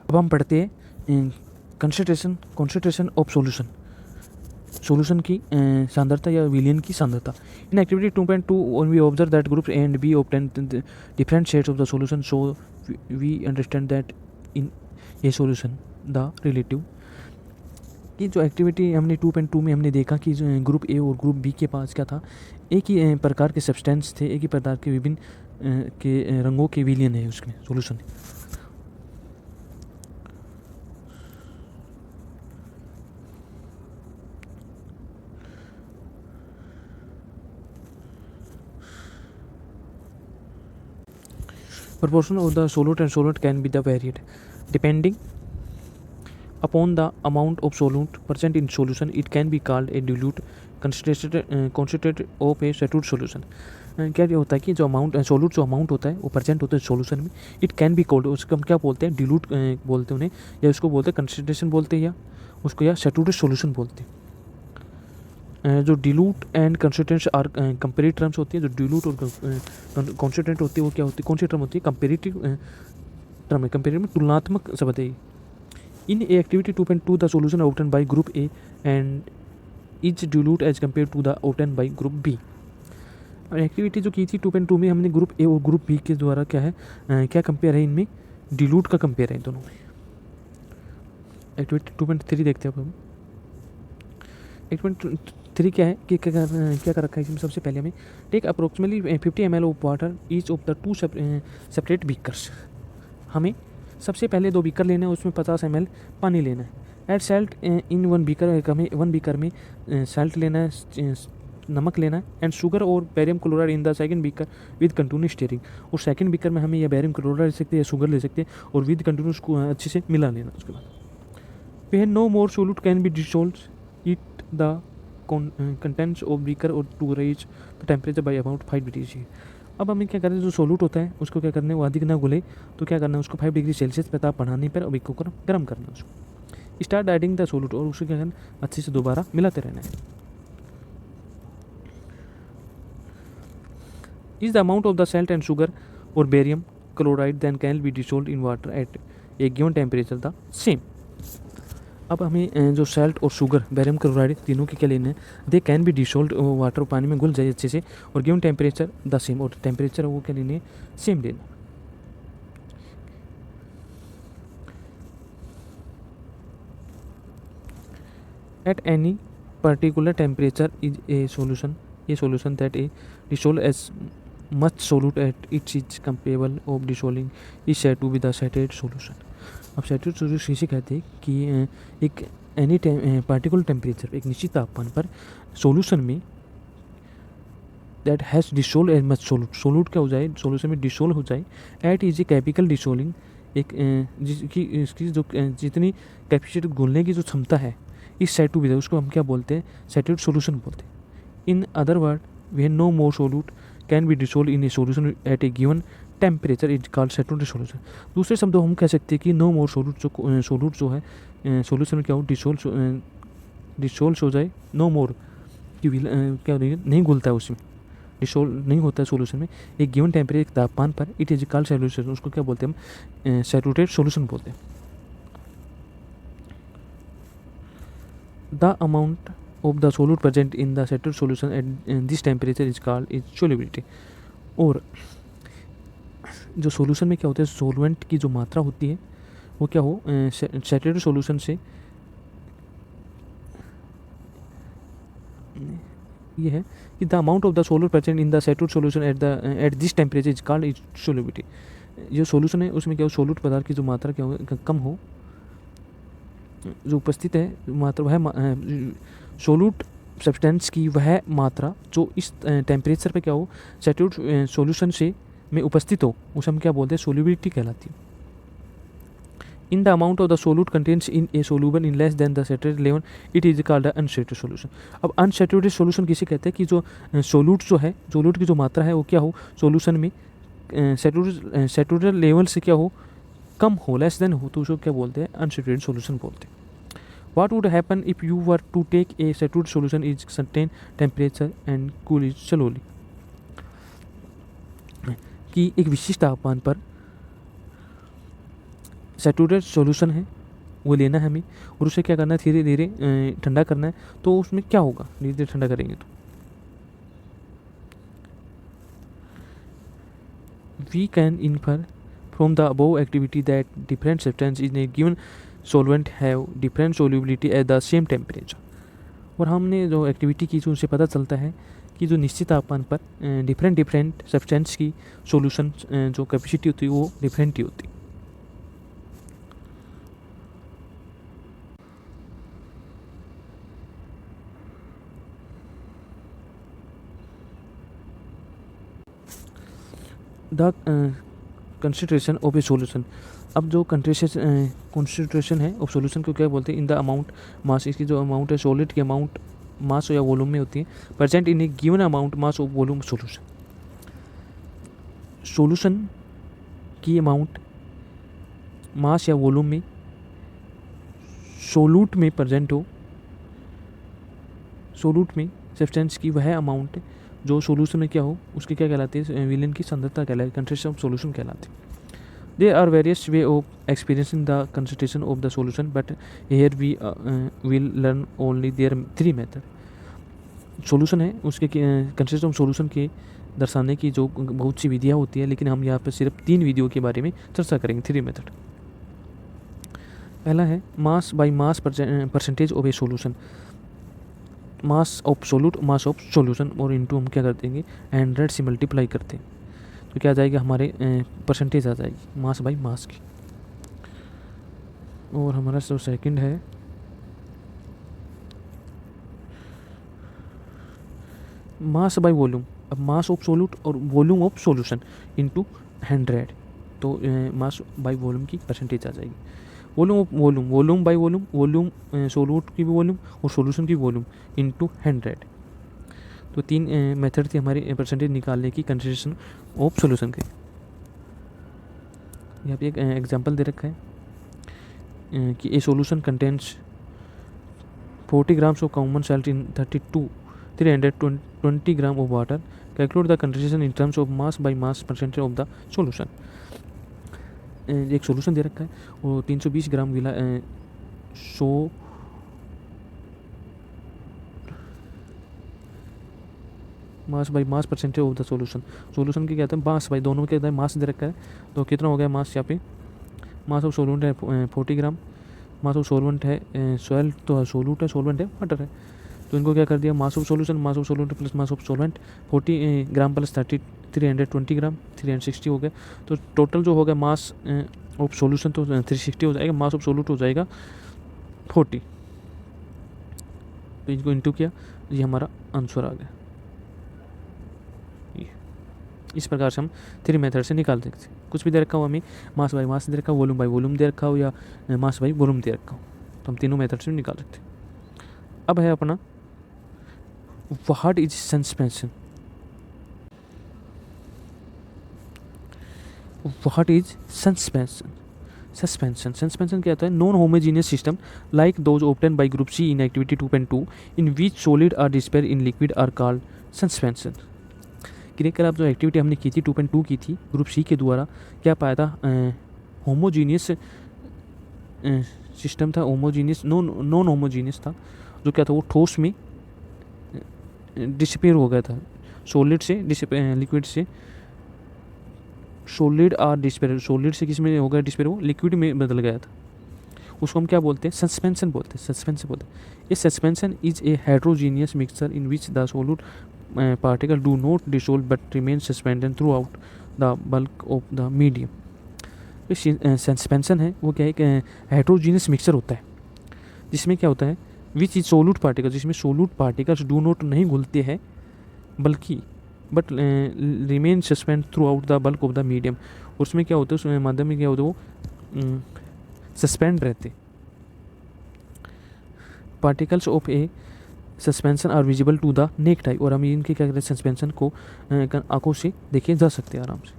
अब हम पढ़ते हैं कंसंट्रेशन ऑफ सॉल्यूशन की सांद्रता या विलयन की सांद्रता। In activity 2.2 we observe that group A and B obtain different shades of the solution, so we understand that in a solution the relative. कि जो एक्टिविटी हमने 2.2 में हमने देखा कि जो ग्रुप ए और ग्रुप बी के पास क्या था, एक ही प्रकार के सब्सटेंस थे, एक ही प्रकार के विभिन्न के रंगों के विलयन है उसमें solution. Proportion of the solute and solvent can be the varied depending upon the amount of solute present in solution. It can be called a dilute concentrated of a saturated solution. क्या होता है कि जो amount सोलूट जो amount होता है वो percent होता है सोल्यूशन में, इट कैन बी कॉल्ड, उसको हम क्या बोलते हैं, डिलूट बोलते हैं उन्हें, या उसको बोलते हैं कंसंट्रेशन बोलते हैं, या उसको या सैचुरेटेड सॉल्यूशन बोलते हैं। जो dilute and concentrate are comparative terms होती है। जो डिलूट और कॉन्सेंट्रेट होती है वो क्या होती है, कौन सी टर्म होती है, कंपेरेटिव टर्म है, कंपेरेटिव में तुलनात्मक शब्द है। In a activity 2.2 the solution obtain by group A and is dilute as compare to the obtain by group B. और एक्टिविटी जो की थी 2.2 में हमने ग्रुप ए और ग्रुप बी के द्वारा क्या है क्या कंपेयर है, इनमें डिलूट का कंपेयर है दोनों में। एक्टिविटी 2.3 देखते हैं अब हम। एक्टिविटी 3 क्या है कि क्या कर रखा है इसमें, सबसे पहले हमें take approximately 50 ml of water each of the 2 separate beakers. हमें सबसे पहले 2 बीकर लेना है, उसमें 50 ml पानी लेना है। एड सेल्ट इन 1 बीकर, हमें 1 बीकर में सेल्ट लेना है, नमक लेना है, एंड शुगर और barium chloride in the second beaker with continuous steering. और सेकंड बीकर में हमें या बेरियम क्लोराइड ले सकते हैं या शुगर ले सकते हैं, और विद कंटिन्यूस को अच्छे से मिला लेना। उसके बाद वे no more solute can be dissolve it the contents of beaker और to raise the temperature by about 5 degree C। अब हमें क्या करना है, जो सोल्यूट होता है उसको क्या करना है, वो अधिक ना घुले, तो क्या करना है, उसको 5 डिग्री सेल्सियस पे ताप बढ़ाने पर अभी को गर्म करना है उसको। स्टार्ट एडिंग द सोल्यूट, और उसको क्या करना है, अच्छे से दोबारा मिलाते रहना है। Is the amount of the salt and sugar और barium chloride then can be dissolve in water at a given temperature the same. अब हमें जो सॉल्ट और शुगर बेरियम क्लोराइड तीनों के क्या लेना है, they can be dissolve water, पानी में घुल जाए अच्छे से, और गिवन टेम्परेचर द सेम, और टेम्परेचर वो क्या लेने सेम लेना। At any particular temperature is a solution that a dissolve as much solute at it is capable of dissolving is said to be the saturated solution। अब saturated solution इसे कहते हैं कि एक एनी पार्टिकुलर टेम्परेचर, एक निश्चित तापमान पर सॉल्यूशन में that has dissolve as much solute क्या हो जाए, सॉल्यूशन में डिसोल्व हो जाए, एट इज ए कैपिकल डिसोलिंग, एक जिसकी इसकी जो जितनी कैपेसिटी घुलने की जो क्षमता है, इस साइड टू भी उसको हम क्या बोलते हैं, सैचुरेटेड सॉल्यूशन बोलते हैं। In other word when no more solute can be dissolved in a solution at a given temperature is called saturated solution। दूसरे शब्दों हम कह सकते हैं कि no more solute जो है सॉल्यूशन में क्या हो, डिसोल्व हो जाए, no more की क्या नहीं घुलता है, उसमें डिसोल्व नहीं होता है सॉल्यूशन में, एक गिवन टेम्परेचर तापमान पर, इट इज कॉल्ड सॉल्यूशन, उसको क्या बोलते हैं हम, सैचुरेटेड सॉल्यूशन बोलते हैं। The amount of the solute present in the saturated solution at this temperature is called its solubility। और जो सॉल्यूशन में क्या होता है, सोलवेंट की जो मात्रा होती है वो क्या हो, सैचुरेटेड सॉल्यूशन से ये है कि the amount of the solute present in the saturated solution at this temperature is called its solubility. जो सॉल्यूशन है उसमें क्या हो, सोल्यूट पदार्थ की जो मात्रा क्या हो, कम हो, जो उपस्थित है मात्रा वह सोल्यूट सब्सटेंस की वह मात्रा जो इस टेम्परेचर पे क्या हो, सैचुरेटेड सॉल्यूशन से में उपस्थित हो, उसे हम क्या बोलते हैं, सोल्युबिलिटी कहलाती है। In the amount of the solute contains in A soluble in less than the saturated level it is called unsaturated solution. अब अनसैचुरेटेड सॉल्यूशन किसे कहते हैं कि जो सोल्यूट जो है, सोल्यूट की जो मात्रा है वो क्या हो, सॉल्यूशन में सैचुरेटेड लेवल से क्या हो, कम हो, लेस देन हो, तो उसको क्या बोलते हैं, अनसैचुरेटेड सॉल्यूशन बोलते हैं। What would happen if you were to take a saturated solution is certain temperature and cool it slowly। कि एक विशिष्ट तापमान पर सैचुरेटेड सॉल्यूशन है वो लेना है हमें, और उसे क्या करना है, धीरे धीरे ठंडा करना है। तो उसमें क्या होगा, धीरे धीरे ठंडा करेंगे तो we can infer from the above activity that different substance in a given solvent have different solubility at the same temperature. और हमने जो एक्टिविटी की उनसे पता चलता है कि जो निश्चित तापमान पर डिफरेंट डिफरेंट सब्सटेंस की सॉल्यूशन जो कैपेसिटी होती है वो डिफरेंट ही होती है। The concentration of A solution, अब जो कंसंट्रेशन है ऑफ सॉल्यूशन को क्या बोलते हैं, इन द अमाउंट मास, इसकी जो अमाउंट है सॉलिड की अमाउंट मास या वॉल्यूम में होती है, present in a given amount mass of volume solution. Solution की अमाउंट मास या वॉल्यूम में सोलूट में प्रेजेंट हो, सोलूट में सब्सटेंस की वह अमाउंट जो सोल्यूशन में क्या हो उसकी क्या कहलाती है, विलेन की सांद्रता कहलाती है, कंसंट्रेशन ऑफ सॉल्यूशन कहलाती है। There are various way of experiencing the concentration of the solution, but here we will learn only their three method. Solution है उसके कंसंट्रेशन ऑफ सॉल्यूशन के दर्शाने की जो बहुत सी विधियाँ होती है, लेकिन हम यहाँ पर सिर्फ 3 विधियों के बारे में चर्चा करेंगे, 3 मेथड। पहला है mass by mass percentage of A solution, mass of solute mass of solution, और इनटू हम क्या कर देंगे 100 से मल्टीप्लाई करते हैं तो क्या आ जाएगा हमारे परसेंटेज आ जाएगी मास बाय मास की। और हमारा जो सेकंड है मास बाय वॉल्यूम, अब मास ऑफ सोल्यूट और वॉल्यूम ऑफ सॉल्यूशन इनटू 100, तो मास बाय वॉल्यूम की परसेंटेज आ जाएगी। Volume of volume, volume by volume, volume solute की भी वॉल्यूम और सॉल्यूशन की वॉल्यूम इनटू 100। तो 3 मेथड थी हमारी परसेंटेज निकालने की कंसंट्रेशन ऑफ सॉल्यूशन के। यहाँ पे एक एग्जांपल दे रखा है कि ए solution contents 40 grams of common salt in 320 gram of water, calculate the concentration in terms of mass by mass percentage of the solution. एक सॉल्यूशन दे रखा है और 320 ग्राम मिला 100 mass by mass percentage of the solution. Solution के कहते हैं mass by, दोनों के मास दे रखा है, तो कितना हो गया मास यहाँ पे, मास ऑफ सॉल्वेंट है 40 ग्राम, मास ऑफ सॉल्वेंट है सॉल्ट, तो सोलूट है, सॉल्वेंट है वाटर है, तो इनको क्या कर दिया mass of solution, mass of solvent plus mass of solvent 40 gram plus 320 ग्राम 360 हो गया। तो टोटल जो हो गया मास ऑफ सॉल्यूशन तो 360 हो जाएगा, मास ऑफ सॉल्यूट हो जाएगा 40, तो इनको इंटू किया, ये हमारा आंसर आ गया। इस प्रकार से हम 3 मेथड से निकाल सकते हैं। कुछ भी दे रखा हो हमें, मास बाई मास दे रखा हो, वॉल्यूम बाई वॉल्यूम दे रखा हो, या मास बाई वॉल्यूम दे रखा हो, तो हम तीनों मेथड से निकाल सकते हैं। अब है अपना what is suspension. What is suspension? Suspension क्या होता है, non homogeneous system like those obtain by group C in activity 2.2 in which solid are dispersed in liquid are called suspension. कल आप जो एक्टिविटी हमने की थी 2.2 की थी ग्रुप सी के द्वारा, क्या पाया था, होमोजीनियस सिस्टम था, होमोजीनियस नॉन होमोजीनियस था, जो क्या था वो ठोस में डिसपेयर हो गया था, सॉलिड से लिक्विड से, सॉलिड आर डिस्पेयर, सॉलिड से किस में हो गया डिस्पेयर, वो लिक्विड में बदल गया था, उसको हम क्या बोलते हैं, सस्पेंशन बोलते हैं, सस्पेंशन बोलते हैं। ये suspension is a heterogeneous mixture in which the solute particle do not dissolve but remain suspended through out the bulk of the medium. Suspension है वो क्या है, एक हेट्रोजीनियस मिक्सचर होता है जिसमें क्या होता है, विच इज सोल्यूट पार्टिकल, जिसमें सोल्यूट पार्टिकल्स डू नॉट नहीं घुलते हैं बल्कि but remain suspend through out the bulk of the medium, उसमें क्या होता है, उसमें माध्यम में क्या होता है वो सस्पेंड रहते। Particles of a suspension are visible to the naked eye, और हम इनके क्या कहते हैं, सस्पेंशन को आंखों से देखे जा सकते हैं आराम से।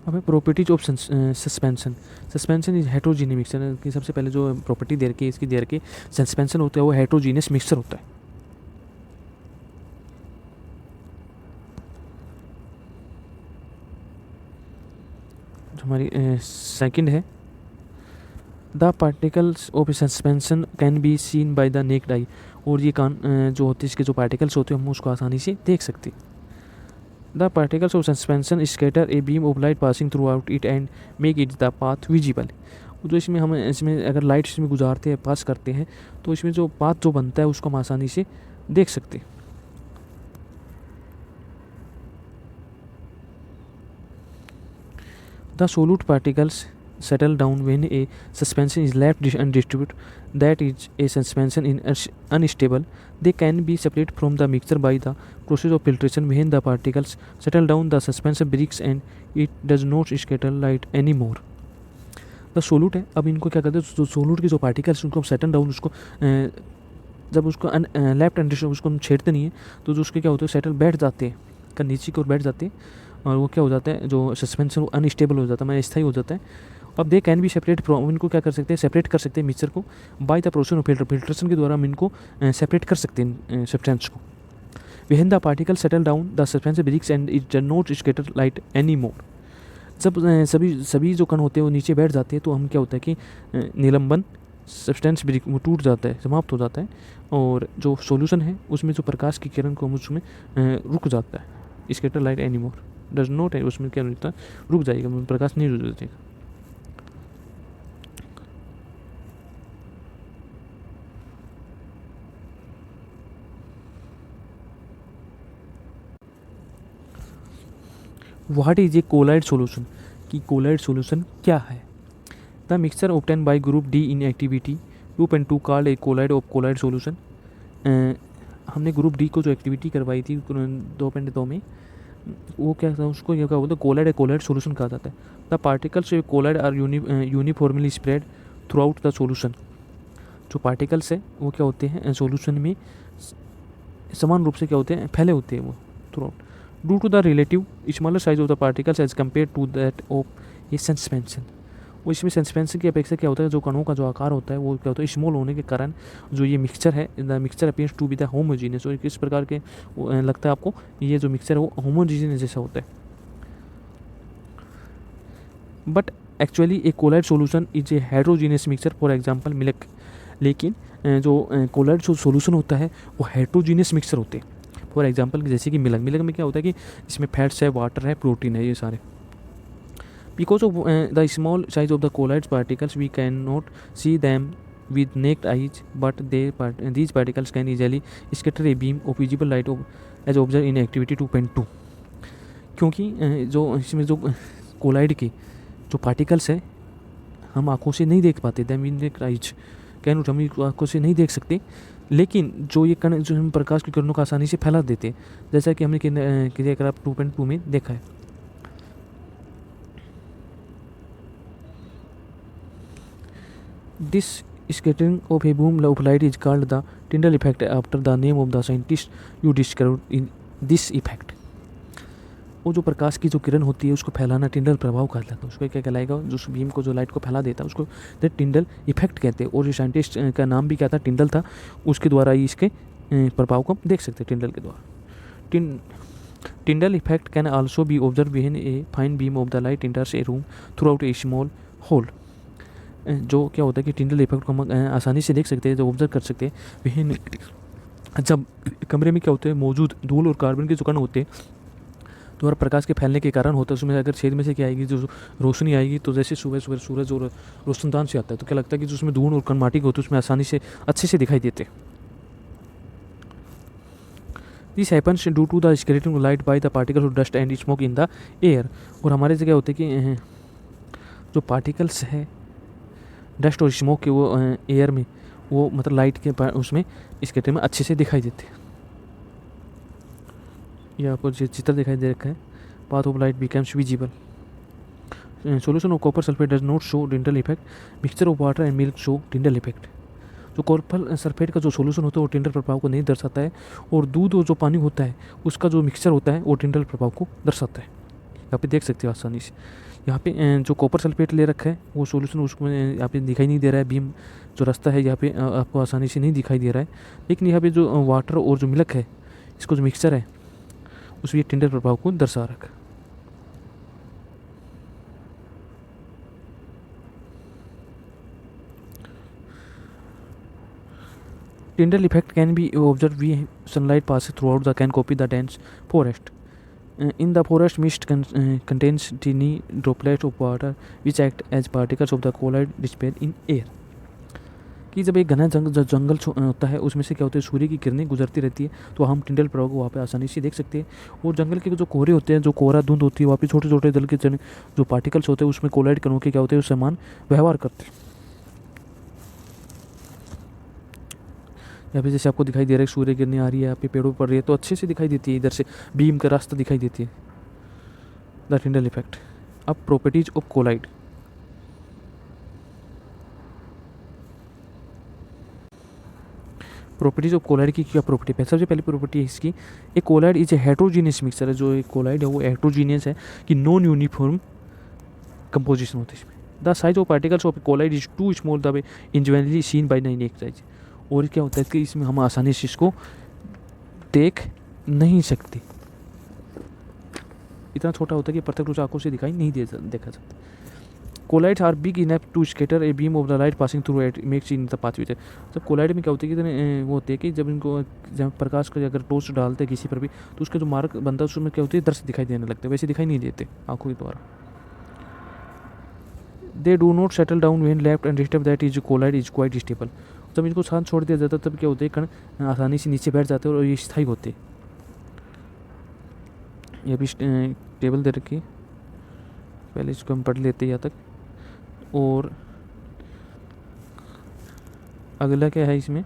अब है properties of suspension. Suspension is heterogeneous mixture की सबसे पहले जो प्रॉपर्टी दे रखी है इसकी दे रखी है, सस्पेंशन होता है वो हेट्रोजीनियस मिक्सचर होता है। जो हमारी सेकंड है, the particles of suspension can be seen by the naked eye. और ये जो होते हैं इसके जो पार्टिकल्स होते हैं हम उसको आसानी से देख सकते हैं। The particles of suspension scatter a beam of light passing through out it and make it the path visible. जो इसमें अगर लाइट इसमें गुजारते हैं, पास करते हैं, तो इसमें जो पाथ जो बनता है उसको हम आसानी से देख सकते हैं। The सोलूट particles settle down when a suspension is left undisturbed, that is a suspension is unstable. They can be separated from the mixture by the process of filtration. When the particles settle down, the suspension breaks and it does not scatter light anymore. The सोलूट है, अब इनको क्या करते हैं, जो सोलूट के जो particles उनको सेटल डाउन, उसको जब उसको लेफ्ट अनडिस्टर्ब उसको हम छेड़ते नहीं है तो जो उसके क्या होते हैं सेटल बैठ जाते हैं, का नीचे की ओर बैठ जाते हैं, और वो क्या हो जाता है, जो सस्पेंशन वो अनस्टेबल हो जाता है, मतलब अस्थायी हो जाता है। अब they can be separate from, इनको क्या कर सकते हैं, सेपरेट कर सकते हैं मिक्सचर को bye the process of filtration के द्वारा हम इनको सेपरेट कर सकते हैं सब्सटेंस को। When the particle settle down the suspension breaks and it does not scatter light any more. जब सभी जो कण होते हैं वो नीचे बैठ जाते हैं तो हम क्या होता है कि निलंबन सब्सटेंस ब्रेक वो टूट जाता है, समाप्त हो जाता है, और जो सॉल्यूशन है उसमें जो प्रकाश की किरण को उसमें रुक जाता है। Scatter light any more does not है, उसमें क्या होता है, रुक जाएगा, प्रकाश नहीं रुक जाएगा। What is a colloid solution, कि कोलाइड सॉल्यूशन क्या है। The mixture obtain by group D in activity 2.2 called a colloid of colloid solution. हमने ग्रुप डी को जो एक्टिविटी करवाई थी 2.2 में, वो क्या था, उसको क्या बोलते हैं, कोलाइड ए कोलाइड सॉल्यूशन कहा जाता है। The particles of colloid are uniformly spread throughout the solution. जो पार्टिकल्स है वो क्या होते हैं सॉल्यूशन में समान रूप से क्या होते हैं, फैले होते हैं वो through out, due to the relative smaller size of the particles as compared to that of a suspension। वो इसमें सस्पेंशन की अपेक्षा क्या होता है, जो कणों का जो आकार होता है वो क्या होता है, स्मॉल होने के कारण जो ये मिक्सचर है, the mixture appears to be the homogeneous. और किस प्रकार के लगता है आपको, ये जो मिक्सचर है वो होमोजीनियस जैसा होता है। But actually a colloid solution is a heterogeneous mixture, for example milk. लेकिन जो कोलाइड सोल्यूशन होता है वो हेट्रोजीनियस मिक्सचर होते हैं। फॉर एग्जांपल जैसे कि मिल्क में क्या होता है कि इसमें फैट्स है, वाटर है, प्रोटीन है, ये सारे। Because of the small size of the colloid particles we can not see them with naked eyes, but these particles can easily scatter a beam of visible light as observe in activity 2.2। क्योंकि जो इसमें जो collide के जो particles है हम आँखों से नहीं देख पाते, them with naked eyes can not, हम आँखों से नहीं देख सकते, लेकिन जो ये कण जो हम प्रकाश की किरणों को आसानी से फैला देते हैं, जैसा कि हमने क्रियाकलाप 2.2 में देखा है। This scattering of A boom of light is called the Tyndall effect after the name of the scientist you discover in this effect. वो जो प्रकाश की जो किरण होती है उसको फैलाना टिंडल प्रभाव कहलाता है। उसको क्या कहलाएगा, जो बीम को जो लाइट को फैला देता है उसको टिंडल इफेक्ट कहते हैं। और जो साइंटिस्ट का नाम भी क्या था, टिंडल था। उसके द्वारा ही इसके प्रभाव को हम देख सकते हैं टिंडल के द्वारा। Tyndall effect can also be observe when a fine beam of the light enters a room throughout a small hole. जो क्या होता है कि टिंडल इफेक्ट को हम आसानी से देख सकते हैं, जो ऑब्जर्व कर सकते हैं व्हेन, जब कमरे में क्या होते हैं मौजूद धूल और कार्बन के जो कण होते हैं द्वारा प्रकाश के फैलने के कारण होता है, उसमें अगर छेद में से क्या आएगी, जो रोशनी आएगी, तो जैसे सुबह सुबह सूरज और रोशनदान से आता है तो क्या लगता है कि जो उसमें धूल और कण माटी होती है उसमें आसानी से अच्छे से दिखाई देते। This happens due to the scattering light by the particles of dust and smoke in the air. और हमारे से क्या होता है कि जो पार्टिकल्स है डस्ट और स्मोक के वो एयर में वो मतलब लाइट के उसमें स्कैटरिंग में अच्छे से दिखाई देते हैं। ये आपको चित्र दिखाई दे रखा है, path of light becomes visible. Solution of copper sulphate does not show Tyndall effect, mixture of water and milk show Tyndall effect. जो कॉपर सल्फेट का जो सॉल्यूशन होता है वो टिंडल प्रभाव को नहीं दर्शाता है, और दूध और जो पानी होता है उसका जो मिक्सचर होता है वो टिंडल प्रभाव को दर्शाता है। यहाँ पे देख सकते हो आसानी से। यहाँ पे जो कॉपर सल्फेट ले रखा है वो सॉल्यूशन उसको यहाँ पे दिखाई नहीं दे रहा है, बीम जो रास्ता है यहाँ पे आपको आसानी से नहीं दिखाई दे रहा है। लेकिन यहाँ पे जो वाटर और जो मिल्क है इसको जो मिक्सचर है उसमें टिंडल प्रभाव को दर्शा रखा। Tyndall effect can be observed when sunlight passes throughout the can copy the dense forest. In the forest, mist contains tiny droplets of water which act as particles of the colloid disappear in air. कि जब एक घना जंगल होता है उसमें से क्या होता है, सूर्य की किरणें गुजरती रहती है, तो हम टिंडल प्रभाव को वहाँ पे आसानी से देख सकते हैं। और जंगल के जो कोहरे होते हैं, जो कोहरा धुंध होती है, वहाँ पे छोटे छोटे जल के जो पार्टिकल्स होते हैं उसमें कोलाइड कणों के क्या होते हैं, समान व्यवहार करते हैं। यहाँ पे जैसे आपको दिखाई दे रहा है सूर्य किरणें आ रही है, यहाँ पे पेड़ों पर पड़ रही है, तो अच्छे से दिखाई देती है, इधर से बीम का रास्ता दिखाई देती है, द टिंडल इफेक्ट। अब properties of colloid. Properties of colloid की क्या प्रॉपर्टी है? सबसे पहली प्रॉपर्टी है इसकी, एक colloid is a heterogeneous mixture है। जो एक कोलाइड है वो हेट्रोजीनियस है कि नॉन यूनिफॉर्म कंपोजिशन होती है इसमें। The size of particles of colloid is too small the way usually seen by 9 exercise. और क्या होता है कि इसमें हम आसानी से इसको देख नहीं सकते, इतना छोटा होता है कि प्रत्यक्ष रूप से आंखों से दिखाई नहीं देखा सकता। Colloids are big enough to scatter a beam of the light passing through it makes in the pathway. जब कोलाइड में क्या होती है कि वो होते हैं कि जब इनको जब प्रकाश का अगर टोस्ट डालते हैं किसी पर भी, तो उसका जो मार्ग बनता है उसमें क्या होती है, दर्श दिखाई देने लगते हैं, वैसे दिखाई नहीं देते आंखों के द्वारा। They do not settle down when left and disturb, that is colloid is quite stable. जब इनको शांत छोड़ दिया जाता है तब क्या होते हैं, कण आसानी से नीचे बैठ जाते हैं और ये स्थायी होते हैं। ये भी टेबल दे रखी है, पहले इसको हम पढ़ लेते हैं यहाँ तक। और अगला क्या है इसमें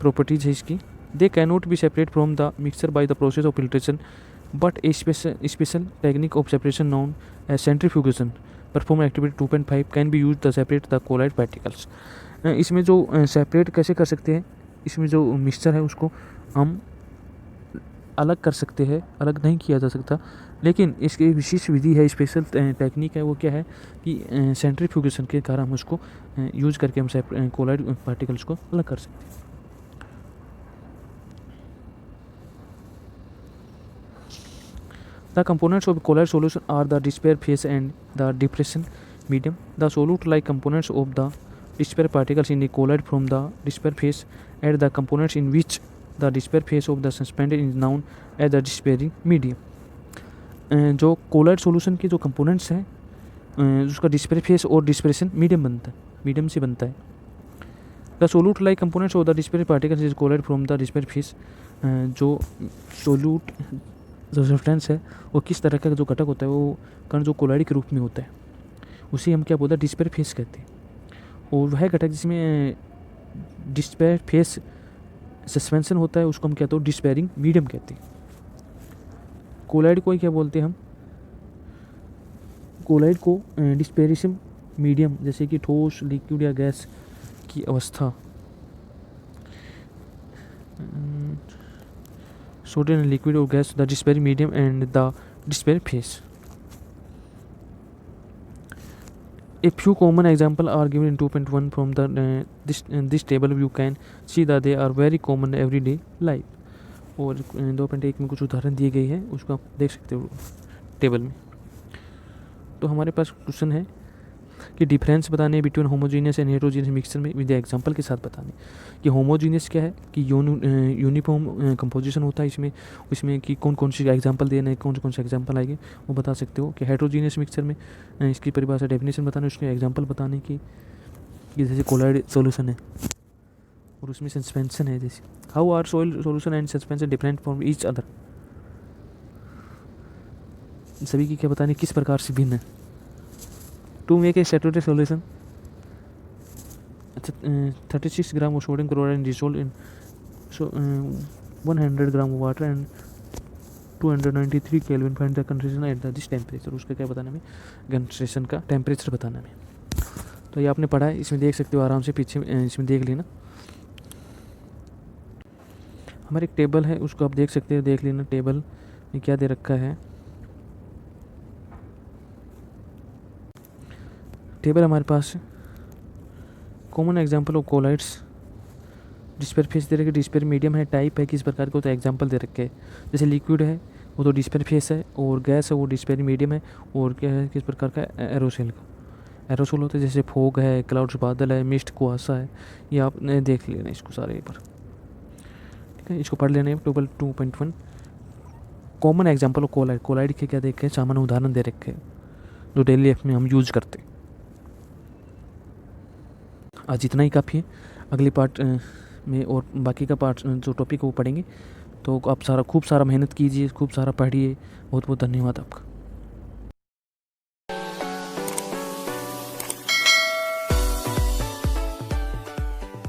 प्रॉपर्टीज है इसकी। They can not be separate from the mixture by the process of filtration, but a special technique of separation known as centrifugation perform activity 2.5 can be use the separate the colloid particles. इसमें जो separate कैसे कर सकते हैं, इसमें जो mixture है उसको हम अलग कर सकते हैं, अलग नहीं किया जा सकता, लेकिन इसकी विशेष विधि है, स्पेशल टेक्निक है, वो क्या है कि सेंट्रीफ्यूगेशन के कारण हम उसको यूज करके हम कोलाइड पार्टिकल्स को अलग कर सकते हैं। The components of colloid solution are the despair phase and the depression medium. The solute-like components of the despair particles in the colloid from the despair phase and the components in which the despair phase of the suspended is known as the despairing medium. जो colloid solution के जो components हैं उसका despair face और डिस्पेरेशन medium बनता है, medium से बनता है। The solute like components of the dispersed particles is colloid from the dispersed phase. जो सोल्यूट जो सब्सटेंस है वो किस तरह का जो घटक होता है, वो कण जो कोलाइड के रूप में होता है, उसे हम क्या बोलते हैं, डिस्पेयर फेस कहते हैं। और वह घटक जिसमें डिस्पेयर फेस सस्पेंशन होता है उसको हम कहते हैं डिस्पेयरिंग मीडियम कहते हैं। कोलाइड को क्या बोलते हैं हम, कोलाइड को डिस्पेरिशम मीडियम, जैसे कि ठोस, लिक्विड या गैस की अवस्था, सोडियम एंड लिक्विड और gas, the despairing medium and the dispersed face. A few common examples are given in 2.1 from the this table. You can see that they are very common in everyday life. और 2.1 में कुछ उदाहरण दिए गए हैं, उसको आप देख सकते हो टेबल में। तो हमारे पास क्वेश्चन है कि डिफरेंस बताने between homogeneous and heterogeneous mixture में विद एग्जांपल के साथ बताने कि होमोजीनियस क्या है कि यूनिफॉर्म कंपोजिशन होता है इसमें कि कौन कौन सी एग्जांपल देने, कौन से एग्जांपल आएंगे वो बता सकते हो। कि हेटेरोजीनियस मिक्सचर में इसकी परिभाषा डेफिनेशन बताने, उसके एग्जांपल बताने की, जैसे कोलाइड सॉल्यूशन है और उसमें सस्पेंशन है, जैसे how are soil solution and suspension different from each other, सभी की क्या बताने किस प्रकार से भिन्न है। To make a saturated solution 36 gram of sodium chloride dissolved in 100 gram of water and 293 Kelvin. Find the concentration at this temperature. उसका क्या बताना में, कंसंट्रेशन का टेम्परेचर बताना में। तो ये आपने पढ़ा है, इसमें देख सकते हो आराम से, पीछे इसमें देख लेना। हमारे एक टेबल है उसको आप देख सकते हो, देख लेना टेबल में क्या दे रखा है। टेबल हमारे पास common example of colloids, disperse phase दे रखे, डिस्पेयर मीडियम है, टाइप है किस प्रकार का, तो एग्जांपल दे रखे हैं। जैसे लिक्विड है वो तो डिस्पेयर फेस है, और गैस है वो डिस्पेयर मीडियम है, और क्या है किस प्रकार का, एरोसोल का। एरोसोल होता है जैसे फोग है, क्लाउड्स बादल है, मिस्ट कुहासा है, ये आपने देख लेना इसको सारे पर। ठीक है, इसको पढ़ लेने हैं। Table 2.1 common example of colloid. Colloid के क्या देखे, सामान्य उदाहरण दे रखे हैं जो डेली लाइफ में हम यूज करते हैं। आज इतना ही काफ़ी है। अगली पार्ट में और बाकी का पार्ट जो टॉपिक है वो पढ़ेंगे। तो आप खूब सारा मेहनत कीजिए, खूब सारा पढ़िए। बहुत बहुत धन्यवाद आपका।